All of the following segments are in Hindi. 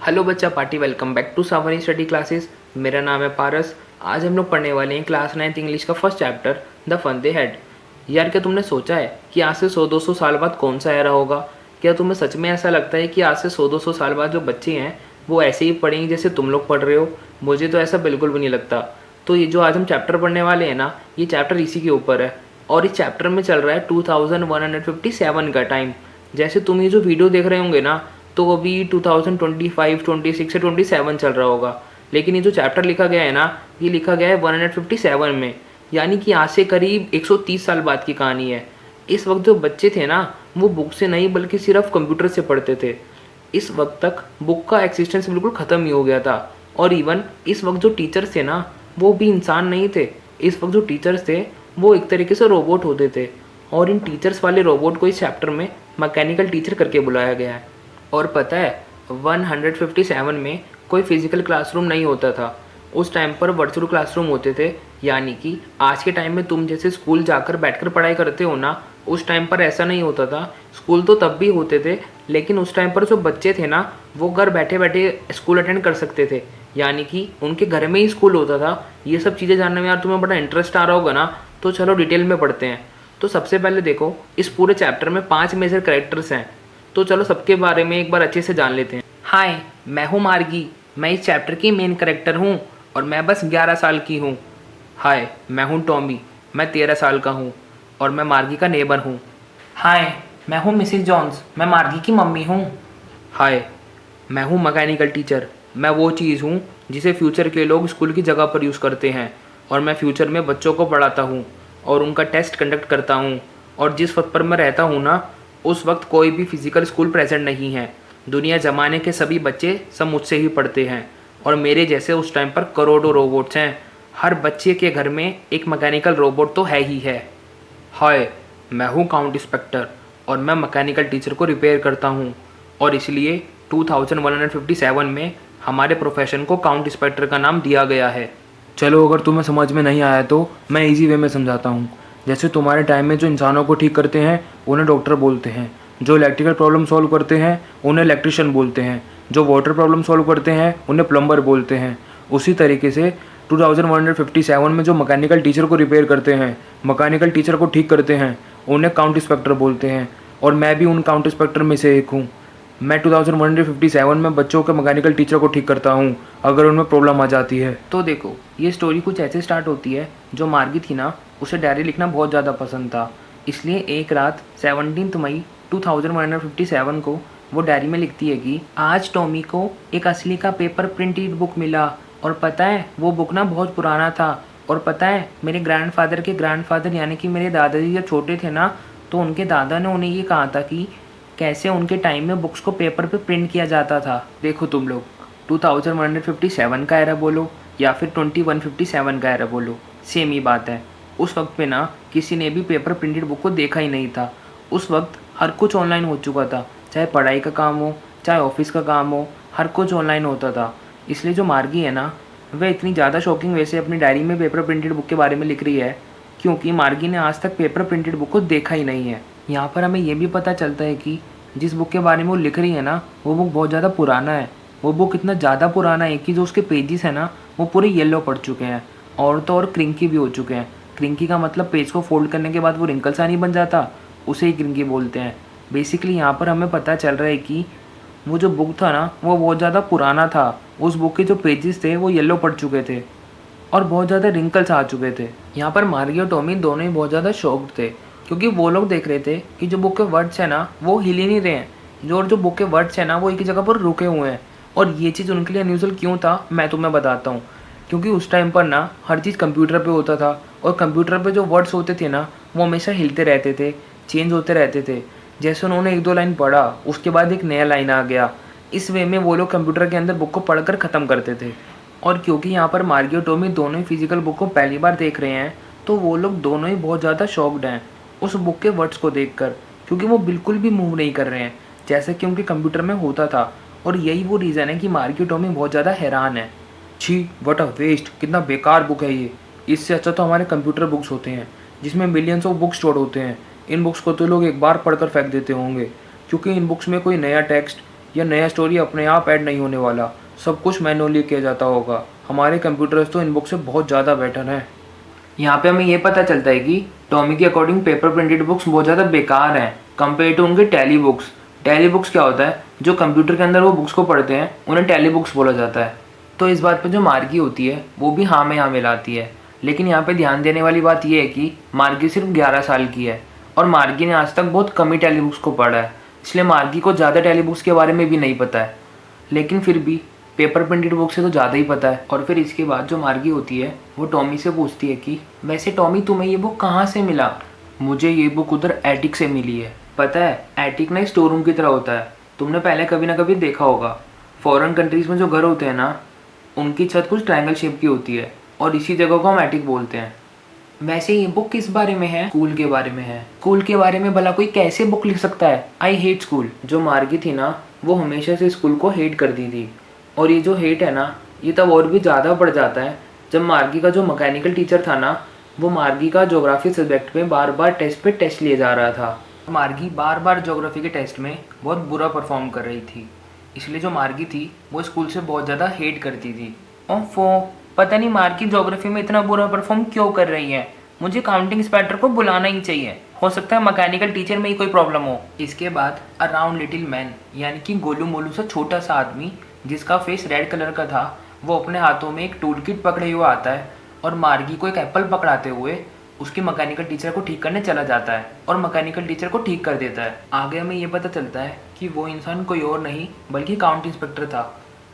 हेलो बच्चा party, welcome back to Savani study classes. मेरा नाम है पारस। आज हम लोग पढ़ने वाले हैं क्लास 9th इंग्लिश का first chapter the fun they had. यार, क्या तुमने सोचा है कि आज से 100-200 साल बाद कौन सा एरा होगा? क्या तुम्हें सच में ऐसा लगता है कि आज से 100-200 साल बाद जो बच्चे हैं वो ऐसे ही पढ़ेंगे जैसे तुम लोग पढ़ रहे हो? मुझे तो ऐसा बिल्कुल भी नहीं लगता। तो ये जो आज हम चैप्टर पढ़ने वाले हैं ना, ये चैप्टर इसी के ऊपर है। और इस चैप्टर में चल रहा है 2157 का टाइम। जैसे तुम ये जो वीडियो देख रहे होंगे ना, तो अभी 2025, 26 से 27 चल रहा होगा। लेकिन ये जो चैप्टर लिखा गया है ना, ये लिखा गया है 157 में, यानी कि आज से करीब 130 साल बाद की कहानी है। इस वक्त जो बच्चे थे ना, वो बुक से नहीं बल्कि सिर्फ कंप्यूटर से पढ़ते थे। इस वक्त तक बुक का एक्सिस्टेंस बिल्कुल ख़त्म ही हो गया था। और इवन इस वक्त जो टीचर्स थे ना, वो भी इंसान नहीं थे। इस वक्त जो टीचर्स थे वो एक तरीके से रोबोट होते थे। और इन टीचर्स वाले रोबोट को इस चैप्टर में मैकेनिकल टीचर करके बुलाया गया है। और पता है, 157 में कोई फिजिकल क्लासरूम नहीं होता था। उस टाइम पर वर्चुअल क्लासरूम होते थे। यानी कि आज के टाइम में तुम जैसे स्कूल जाकर बैठकर पढ़ाई करते हो ना, उस टाइम पर ऐसा नहीं होता था। स्कूल तो तब भी होते थे, लेकिन उस टाइम पर जो बच्चे थे ना, वो घर बैठे बैठे स्कूल अटेंड कर सकते थे। यानी कि उनके घर में ही स्कूल होता था। ये सब चीज़ें जानने में यार तुम्हें बड़ा इंटरेस्ट आ रहा होगा ना, तो चलो डिटेल में पढ़ते हैं। तो सबसे पहले देखो, इस पूरे चैप्टर में 5 मेजर कैरेक्टर्स हैं। तो चलो सबके बारे में एक बार अच्छे से जान लेते हैं। हाय, मैं हूँ मार्गी। मैं इस चैप्टर की मेन कैरेक्टर हूँ और मैं बस 11 साल की हूँ। हाय, मैं हूँ टॉमी। मैं 13 साल का हूँ और मैं मार्गी का नेबर हूँ। हाय, मैं हूँ मिसिस जॉन्स। मैं मार्गी की मम्मी हूँ। हाय, मैं हूँ मैकेनिकल टीचर। मैं वो चीज़ हूँ जिसे फ्यूचर के लोग स्कूल की जगह पर यूज़ करते हैं। और मैं फ्यूचर में बच्चों को पढ़ाता हूँ और उनका टेस्ट कंडक्ट करता हूँ। और जिस वक्त पर मैं रहता हूँ ना, उस वक्त कोई भी फिजिकल स्कूल प्रेजेंट नहीं है। दुनिया ज़माने के सभी बच्चे सब मुझसे ही पढ़ते हैं। और मेरे जैसे उस टाइम पर करोड़ों रोबोट्स हैं। हर बच्चे के घर में एक मैकेनिकल रोबोट तो है ही है। हाय, मैं हूँ काउंट इंस्पेक्टर और मैं मैकेनिकल टीचर को रिपेयर करता हूँ। और इसलिए 2157 में हमारे प्रोफेशन को काउंट इंस्पेक्टर का नाम दिया गया है। चलो, अगर तुम्हें समझ में नहीं आया तो मैं इजी वे में समझाता हूँ। जैसे तुम्हारे टाइम में जो इंसानों को ठीक करते हैं उन्हें डॉक्टर बोलते हैं, जो इलेक्ट्रिकल प्रॉब्लम सॉल्व करते हैं उन्हें इलेक्ट्रिशियन बोलते हैं, जो वाटर प्रॉब्लम सॉल्व करते हैं उन्हें प्लम्बर बोलते हैं। उसी तरीके से 2157 में जो मैकेनिकल टीचर को रिपेयर करते हैं, मैकेनिकल टीचर को ठीक करते हैं, उन्हें काउंट इंस्पेक्टर बोलते हैं। और मैं भी उन काउंट इंस्पेक्टर में से एक हूँ। मैं 2157 में बच्चों के मैकेनिकल टीचर को ठीक करता हूँ अगर उनमें प्रॉब्लम आ जाती है। तो देखो, ये स्टोरी कुछ ऐसे स्टार्ट होती है। जो मार्गी थी ना, उसे डायरी लिखना बहुत ज़्यादा पसंद था। इसलिए एक रात 17 मई 2157 को वो डायरी में लिखती है कि आज टॉमी को एक असली का पेपर प्रिंटेड बुक मिला। और पता है, वो बुक ना बहुत पुराना था। और पता है, मेरे ग्रैंडफादर के ग्रैंडफादर यानी कि मेरे दादाजी जब छोटे थे ना, तो उनके दादा ने उन्हें ये कहा था कि कैसे उनके टाइम में बुक्स को पेपर पे प्रिंट किया जाता था। देखो तुम लोग, 2157 का एरा बोलो या फिर 2157 का एरा बोलो, सेम ही बात है। उस वक्त पे ना किसी ने भी पेपर प्रिंटेड बुक को देखा ही नहीं था। उस वक्त हर कुछ ऑनलाइन हो चुका था। चाहे पढ़ाई का काम हो, चाहे ऑफिस का काम हो, हर कुछ ऑनलाइन होता था। इसलिए जो मार्गी है ना, वह इतनी ज़्यादा शॉकिंग वैसे अपनी डायरी में पेपर प्रिंटेड बुक के बारे में लिख रही है क्योंकि मार्गी ने आज तक पेपर प्रिंटेड बुक को देखा ही नहीं है। यहाँ पर हमें ये भी पता चलता है कि जिस बुक के बारे में वो लिख रही है ना, वो बुक बहुत ज़्यादा पुराना है। वो बुक इतना ज़्यादा पुराना है कि जो उसके पेजेस हैं ना, वो पूरे येलो पड़ चुके हैं। और तो और क्रिंकी भी हो चुके हैं। क्रिंकी का मतलब पेज को फोल्ड करने के बाद वो रिंकल सा नहीं बन जाता, उसे ही क्रिंकी बोलते हैं। बेसिकली यहाँ पर हमें पता चल रहा है कि वो जो बुक था ना, वो बहुत ज़्यादा पुराना था। उस बुक के जो पेजेस थे वो येलो पड़ चुके थे और बहुत ज़्यादा रिंकल्स आ चुके थे। यहाँ पर मार्गी और टॉमी दोनों ही बहुत ज़्यादा शॉक्ड थे क्योंकि वो लोग देख रहे थे कि जो बुक के वर्ड्स हैं ना, वो हिल ही नहीं रहे हैं। जो बुक के वर्ड्स हैं ना, वो एक ही जगह पर रुके हुए हैं। और ये चीज़ उनके लिए अनयूजुअल क्यों था, मैं तुम्हें बताता हूँ। क्योंकि उस टाइम पर ना हर चीज़ कंप्यूटर पे होता था और कंप्यूटर पे जो वर्ड्स होते थे ना, वो हमेशा हिलते रहते थे, चेंज होते रहते थे। जैसे उन्होंने 1-2 लाइन पढ़ा, उसके बाद एक नया लाइन आ गया। इस वे में वो लोग कंप्यूटर के अंदर बुक को पढ़कर ख़त्म करते थे। और क्योंकि यहाँ पर मार्गी और टॉमी दोनों ही फिजिकल बुक को पहली बार देख रहे हैं, तो वो लोग दोनों ही बहुत ज़्यादा शॉक्ड हैं उस बुक के वर्ड्स को देखकर। क्योंकि वो बिल्कुल भी मूव नहीं कर रहे हैं जैसे कि उनके कंप्यूटर में होता था। और यही वो रीज़न है कि मार्गी और टॉमी बहुत ज़्यादा हैरान है। छी, व्हाट अ वेस्ट, कितना बेकार बुक है ये। इससे अच्छा तो हमारे कंप्यूटर बुक्स होते हैं जिसमें मिलियंस ऑफ बुक्स स्टोर होते हैं। इन बुक्स को तो लोग एक बार पढ़कर फेंक देते होंगे क्योंकि इन बुक्स में कोई नया टेक्स्ट यह नया स्टोरी अपने आप ऐड नहीं होने वाला, सब कुछ मैनुअली किया जाता होगा। हमारे कंप्यूटर्स तो इन बुक से बहुत ज़्यादा बेटर हैं। यहाँ पे हमें ये पता चलता है कि टॉमी के अकॉर्डिंग पेपर प्रिंटेड बुक्स बहुत ज़्यादा बेकार हैं कंपेयर टू उनके टैली बुक्स। टैली बुक्स क्या होता है, जो कंप्यूटर के अंदर वो बुक्स को पढ़ते हैं उन्हें टैली बुक्स बोला जाता है। तो इस बात पे जो मार्गी होती है वो भी हाँ में हाँ मिलाती है। लेकिन यहाँ पे ध्यान देने वाली बात ये है कि मार्गी सिर्फ 11 साल की है और मार्गी ने आज तक बहुत कम ही टैली बुक्स को पढ़ा है, इसलिए मार्गी को ज़्यादा टैली बुक्स के बारे में भी नहीं पता है। लेकिन फिर भी पेपर प्रिंटेड बुक से तो ज़्यादा ही पता है। और फिर इसके बाद जो मार्गी होती है वो टॉमी से पूछती है कि वैसे टॉमी तुम्हें ये बुक कहाँ से मिला। मुझे ये बुक उधर एटिक से मिली है। पता है एटिक ना स्टोर रूम की तरह होता है, तुमने पहले कभी ना कभी देखा होगा। फॉरेन कंट्रीज़ में जो घर होते हैं ना, उनकी छत कुछ ट्रायंगल शेप की होती है और इसी जगह को हम एटिक बोलते हैं। वैसे ये बुक किस बारे में है? स्कूल के बारे में है। स्कूल के बारे में भला कोई कैसे बुक लिख सकता है? I hate school. जो मार्गी थी ना वो हमेशा से स्कूल को हेट करती थी और ये जो हेट है ना ये तब और भी ज़्यादा बढ़ जाता है जब मार्गी का जो मैकेनिकल टीचर था ना वो मार्गी का ज्योग्राफी सब्जेक्ट में बार बार टेस्ट पे टेस्ट लिए जा रहा था। मार्गी बार बार ज्योग्राफी के टेस्ट में बहुत बुरा परफॉर्म कर रही थी, इसलिए जो मार्गी थी वो स्कूल से बहुत ज़्यादा हेट करती थी। ओफो, पता नहीं मार्गी ज्योग्राफी में इतना बुरा परफॉर्म क्यों कर रही है। मुझे काउंटिंग इंस्पेक्टर को बुलाना ही चाहिए, हो सकता है मैकेनिकल टीचर में ही कोई प्रॉब्लम हो। इसके बाद अराउंड लिटिल मैन यानी कि गोलू मोलू सा छोटा सा आदमी जिसका फेस रेड कलर का था, वो अपने हाथों में एक टूल किट पकड़े हुए आता है और मार्गी को एक एप्पल पकड़ाते हुए उसकी मैकेनिकल टीचर को ठीक करने चला जाता है और मैकेनिकल टीचर को ठीक कर देता है। आगे हमें ये पता चलता है कि वो इंसान कोई और नहीं बल्कि काउंट इंस्पेक्टर था।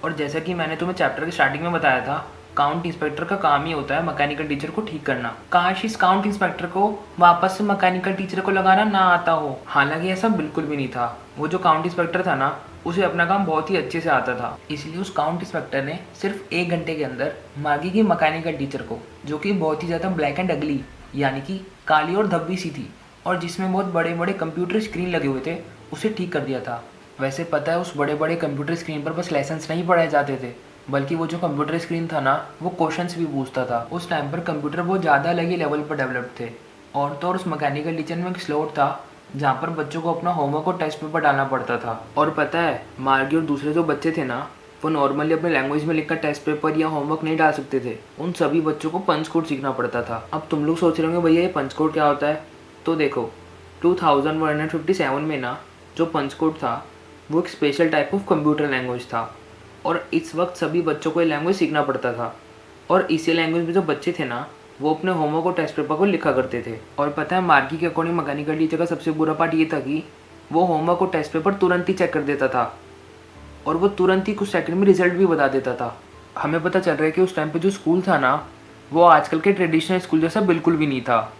और जैसा कि मैंने तुम्हें चैप्टर के स्टार्टिंग में बताया था, काउंट इंस्पेक्टर का काम ही होता है मैकेनिकल टीचर को ठीक करना। काश इस काउंट इंस्पेक्टर को वापस से मैकेनिकल टीचर को लगाना ना आता हो। हालांकि ऐसा बिल्कुल भी नहीं था। वो जो काउंट इंस्पेक्टर था ना उसे अपना काम बहुत ही अच्छे से आता था, इसलिए उस काउंट इंस्पेक्टर ने सिर्फ 1 घंटे के अंदर मार्गी की मैकेनिकल टीचर को, जो कि बहुत ही ज़्यादा ब्लैक एंड अगली यानी कि काली और धब्बी सी थी और जिसमें बहुत बड़े बड़े कंप्यूटर स्क्रीन लगे हुए थे, उसे ठीक कर दिया था। वैसे पता है उस बड़े बड़े कंप्यूटर स्क्रीन पर बस लेसन्स नहीं पढ़ाए जाते थे, बल्कि वो जो कंप्यूटर स्क्रीन था ना वो क्वेश्चंस भी पूछता था। उस टाइम पर कंप्यूटर बहुत ज़्यादा अलग ही लेवल पर डेवलप थे। और तो और उस मैकेनिकल टीचर में एक स्लॉट था जहाँ पर बच्चों को अपना होमवर्क और टेस्ट पेपर डालना पड़ता था। और पता है मार्गी और दूसरे जो बच्चे थे ना वो नॉर्मली अपने लैंग्वेज में लिखकर टेस्ट पेपर या होमवर्क नहीं डाल सकते थे। उन सभी बच्चों को पंच कोड सीखना पड़ता था। अब तुम लोग सोच रहे होंगे भैया ये पंच कोड क्या होता है? तो देखो 2157 में ना जो पंच कोड था वो एक special type of computer language था और इस वक्त सभी बच्चों को ये लैंग्वेज सीखना पड़ता था। और इसी लैंग्वेज में जो बच्चे थे ना वो अपने होमवर्क और टेस्ट पेपर को लिखा करते थे। और पता है मार्गी के अकॉर्डिंग मैकेनिकल टीचर का सबसे बुरा पार्ट ये था कि वो होमवर्क और टेस्ट पेपर तुरंत ही चेक कर देता था और वो तुरंत ही कुछ सेकंड में रिजल्ट भी बता देता था। हमें पता चल रहा है कि उस टाइम पे जो स्कूल था ना वो आजकल के ट्रेडिशनल स्कूल जैसा बिल्कुल भी नहीं था।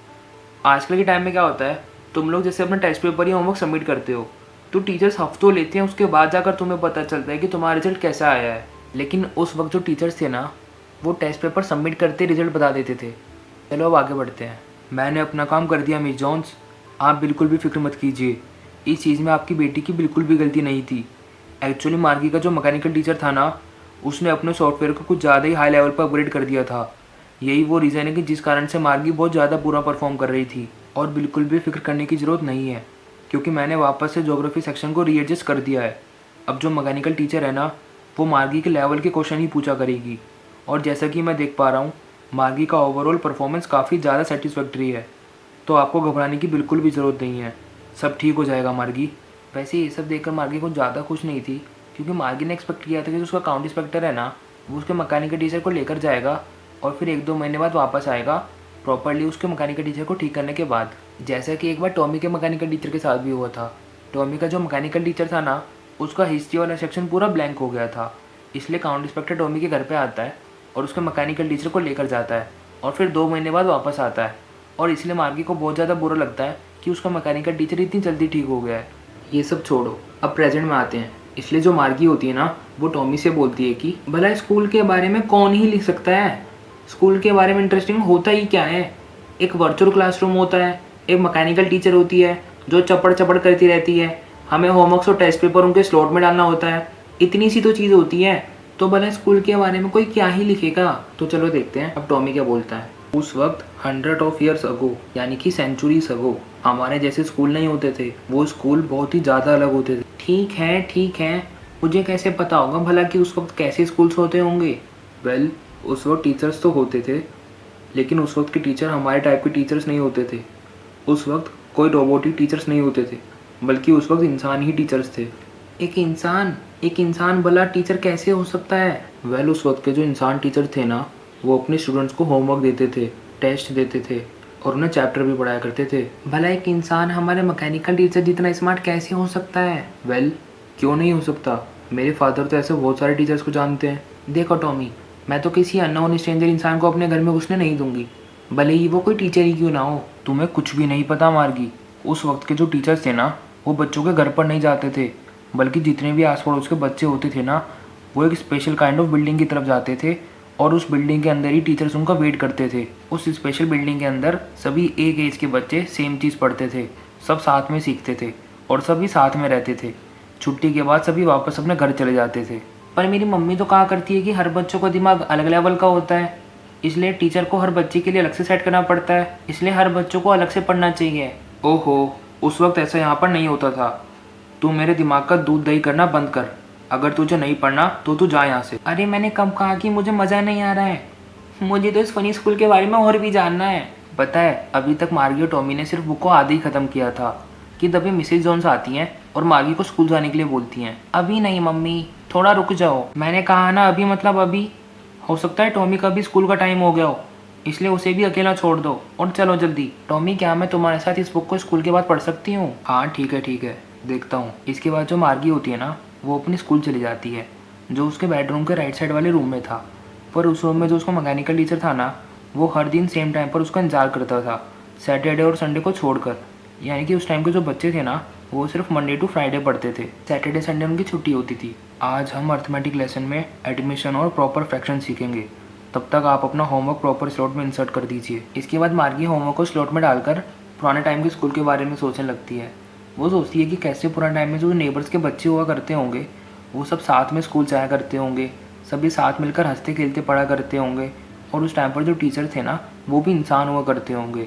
आजकल के टाइम में क्या होता है, तुम लोग जैसे अपना टेस्ट पेपर या होमवर्क सबमिट करते हो तो टीचर्स हफ्तों लेते हैं, उसके बाद जाकर तुम्हें पता चलता है कि तुम्हारा रिजल्ट कैसा आया है। लेकिन उस वक्त जो टीचर्स थे ना वो टेस्ट पेपर सबमिट करते रिजल्ट बता देते थे। चलो अब आगे बढ़ते हैं। मैंने अपना काम कर दिया मिस जॉन्स, आप बिल्कुल भी फिक्र मत कीजिए। इस चीज़ में आपकी बेटी की बिल्कुल भी गलती नहीं थी। एक्चुअली मार्गी का जो मैकेनिकल टीचर था ना उसने अपने सॉफ्टवेयर को कुछ ज़्यादा ही हाई लेवल पर अपग्रेड कर दिया था। यही वो रीज़न है कि जिस कारण से मार्गी बहुत ज़्यादा बुरा परफॉर्म कर रही थी। और बिल्कुल भी फिक्र करने की ज़रूरत नहीं है क्योंकि मैंने वापस से ज्योग्राफी सेक्शन को रीएडजस्ट कर दिया है। अब जो मैकेनिकल टीचर है ना वो मार्गी के लेवल के क्वेश्चन ही पूछा करेगी। और जैसा कि मैं देख पा रहा हूँ मार्गी का ओवरऑल परफॉर्मेंस काफ़ी ज़्यादा सेटिस्फैक्ट्री है, तो आपको घबराने की बिल्कुल भी ज़रूरत नहीं है। सब ठीक हो जाएगा मार्गी। वैसे ये सब देखकर मार्गी कुछ ज़्यादा खुश नहीं थी क्योंकि मार्गी ने एक्सपेक्ट किया था कि जो उसका काउंट इंस्पेक्टर है ना वो उसके मैकेनिकल टीचर को लेकर जाएगा और फिर 1-2 महीने बाद वापस आएगा प्रॉपर्ली उसके मैकेनिकल टीचर को ठीक करने के बाद। जैसा कि एक बार टॉमी के मैकेनिकल टीचर के साथ भी हुआ था। टॉमी का जो मैकेनिकल टीचर था ना उसका हिस्ट्री वाला सेक्शन पूरा ब्लैंक हो गया था, इसलिए काउंट इंस्पेक्टर टॉमी के घर पे आता है और उसके मैकेनिकल टीचर को लेकर जाता है और फिर 2 महीने बाद वापस आता है। और इसलिए मार्गी को बहुत ज़्यादा बुरा लगता है कि उसका मैकेनिकल टीचर इतनी जल्दी ठीक हो गया है। ये सब छोड़ो, अब प्रेजेंट में आते हैं। इसलिए जो मार्गी होती है ना वो टॉमी से बोलती है कि भला स्कूल के बारे में कौन ही लिख सकता है, स्कूल के बारे में इंटरेस्टिंग होता ही क्या है। एक वर्चुअल क्लासरूम होता है, एक मैकेनिकल टीचर होती है जो चपड़ चपड़ करती रहती है, हमें होमवर्क्स और टेस्ट पेपर उनके स्लॉट में डालना होता है, इतनी सी तो चीज़ होती है। तो भला स्कूल के बारे में कोई क्या ही लिखेगा। तो चलो देखते हैं अब टॉमी क्या बोलता है। उस वक्त 100 ऑफ ईयर्स अगो यानी कि सेंचुरीज अगो हमारे जैसे स्कूल नहीं होते थे, वो स्कूल बहुत ही ज़्यादा अलग होते थे। ठीक है मुझे कैसे पता होगा भला कि उस वक्त कैसे स्कूल्स होते होंगे? वेल, उस वक्त टीचर्स तो होते थे, लेकिन उस वक्त के टीचर हमारे टाइप के टीचर्स नहीं होते थे। उस वक्त कोई रोबोटिक टीचर्स नहीं होते थे, बल्कि उस वक्त इंसान ही टीचर्स थे। एक इंसान भला टीचर कैसे हो सकता है? वेल, उस वक्त के जो इंसान टीचर थे ना, वो अपने स्टूडेंट्स को होमवर्क देते थे, टेस्ट देते थे और उन्हें चैप्टर भी पढ़ाया करते थे। भला एक इंसान हमारे मैकेनिकल टीचर जितना स्मार्ट कैसे हो सकता है? वेल, क्यों नहीं हो सकता? मेरे फादर तो ऐसे बहुत सारे टीचर्स को जानते हैं। देखो टॉमी, मैं तो किसी अननोन स्ट्रेंजर इंसान को अपने घर में घुसने नहीं दूंगी, भले ही वो कोई टीचर ही क्यों ना हो। तुम्हें कुछ भी नहीं पता मार्गी। उस वक्त के जो टीचर्स थे ना, वो बच्चों के घर पर नहीं जाते थे, बल्कि जितने भी आस पड़ोस के बच्चे होते थे ना, वो एक स्पेशल काइंड ऑफ बिल्डिंग की तरफ जाते थे और उस बिल्डिंग के अंदर ही टीचर्स उनका वेट करते थे। उस स्पेशल बिल्डिंग के अंदर सभी एक एज के बच्चे सेम चीज़ पढ़ते थे, सब साथ में सीखते थे और सभी साथ में रहते थे। छुट्टी के बाद सभी वापस अपने घर चले जाते थे। पर मेरी मम्मी तो कहा करती है कि हर बच्चों का दिमाग अलग लेवल का होता है, इसलिए टीचर को हर बच्चे के लिए अलग से सेट करना पड़ता है, इसलिए हर बच्चों को अलग से पढ़ना चाहिए। ओहो, उस वक्त ऐसा यहाँ पर नहीं होता था। तू मेरे दिमाग का दूध दही करना बंद कर। अगर तुझे नहीं पढ़ना तो तू जा यहाँ से। अरे मैंने कब कहा कि मुझे मज़ा नहीं आ रहा है? मुझे तो इस फनी स्कूल के बारे में और भी जानना है। पता है, अभी तक मार्गी और टॉमी ने सिर्फ बुक को आधे ही ख़त्म किया था कि तभी मिसेज जोन्स आती हैं और मार्गी को स्कूल जाने के लिए बोलती हैं। अभी नहीं मम्मी, थोड़ा रुक जाओ। मैंने कहा ना अभी मतलब अभी। हो सकता है टॉमी का भी स्कूल का टाइम हो गया हो, इसलिए उसे भी अकेला छोड़ दो और चलो जल्दी। टॉमी, क्या मैं तुम्हारे साथ इस बुक को स्कूल के बाद पढ़ सकती हूँ? हाँ ठीक है, देखता हूँ। इसके बाद जो मार्गी होती है ना, वो अपनी स्कूल चली जाती है, जो उसके बेडरूम के राइट साइड वाले रूम में था। पर उस रूम में जो उसका मैकेनिकल टीचर था ना, वो हर दिन सेम टाइम पर उसका इंतजार करता था, सैटरडे और संडे को छोड़कर। यानी कि उस टाइम के जो बच्चे थे ना, वो सिर्फ मंडे टू फ्राइडे पढ़ते थे, सैटरडे संडे उनकी छुट्टी होती थी। आज हम अर्थमेटिक लेसन में एडमिशन और प्रॉपर फ्रैक्शन सीखेंगे। तब तक आप अपना होमवर्क प्रॉपर स्लॉट में इंसर्ट कर दीजिए। इसके बाद मार्गी होमवर्क को स्लॉट में डालकर पुराने टाइम के स्कूल के बारे में सोचने लगती है। वो सोचती है कि कैसे पुराने टाइम में जो नेबर्स के बच्चे हुआ करते होंगे, वो सब साथ में स्कूल जाया करते होंगे, सभी साथ मिलकर हंसते खेलते पढ़ा करते होंगे, और उस टाइम पर जो टीचर थे ना, वो भी इंसान हुआ करते होंगे।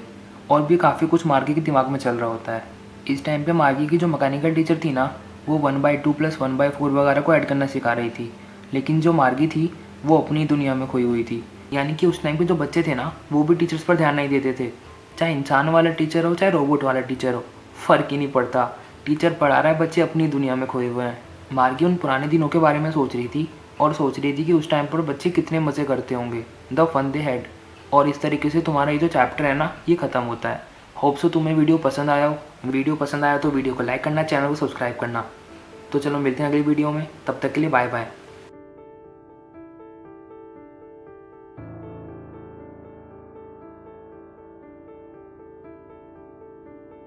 और भी काफ़ी कुछ मार्गी के दिमाग में चल रहा होता है। इस टाइम पे मार्गी की जो मैकेनिकल टीचर थी ना, वो 1/2 + 1/4 वगैरह को ऐड करना सिखा रही थी, लेकिन जो मार्गी थी वो अपनी दुनिया में खोई हुई थी। यानी कि उस टाइम के जो बच्चे थे ना, वो भी टीचर्स पर ध्यान नहीं देते थे। चाहे इंसान वाला टीचर हो चाहे रोबोट वाला टीचर हो, फ़र्क ही नहीं पड़ता, टीचर पढ़ा रहा है, बच्चे अपनी दुनिया में खोए हुए हैं। मार्गी उन पुराने दिनों के बारे में सोच रही थी और सोच रही थी कि उस टाइम पर बच्चे कितने मज़े करते होंगे, द फन दे हैड। और इस तरीके से तुम्हारा ये जो चैप्टर है ना, ये ख़त्म होता है। होप सो तुम्हें वीडियो पसंद आया हो। वीडियो पसंद आया तो वीडियो को लाइक करना, चैनल को सब्सक्राइब करना। तो चलो मिलते हैं अगली वीडियो में, तब तक के लिए बाय बाय।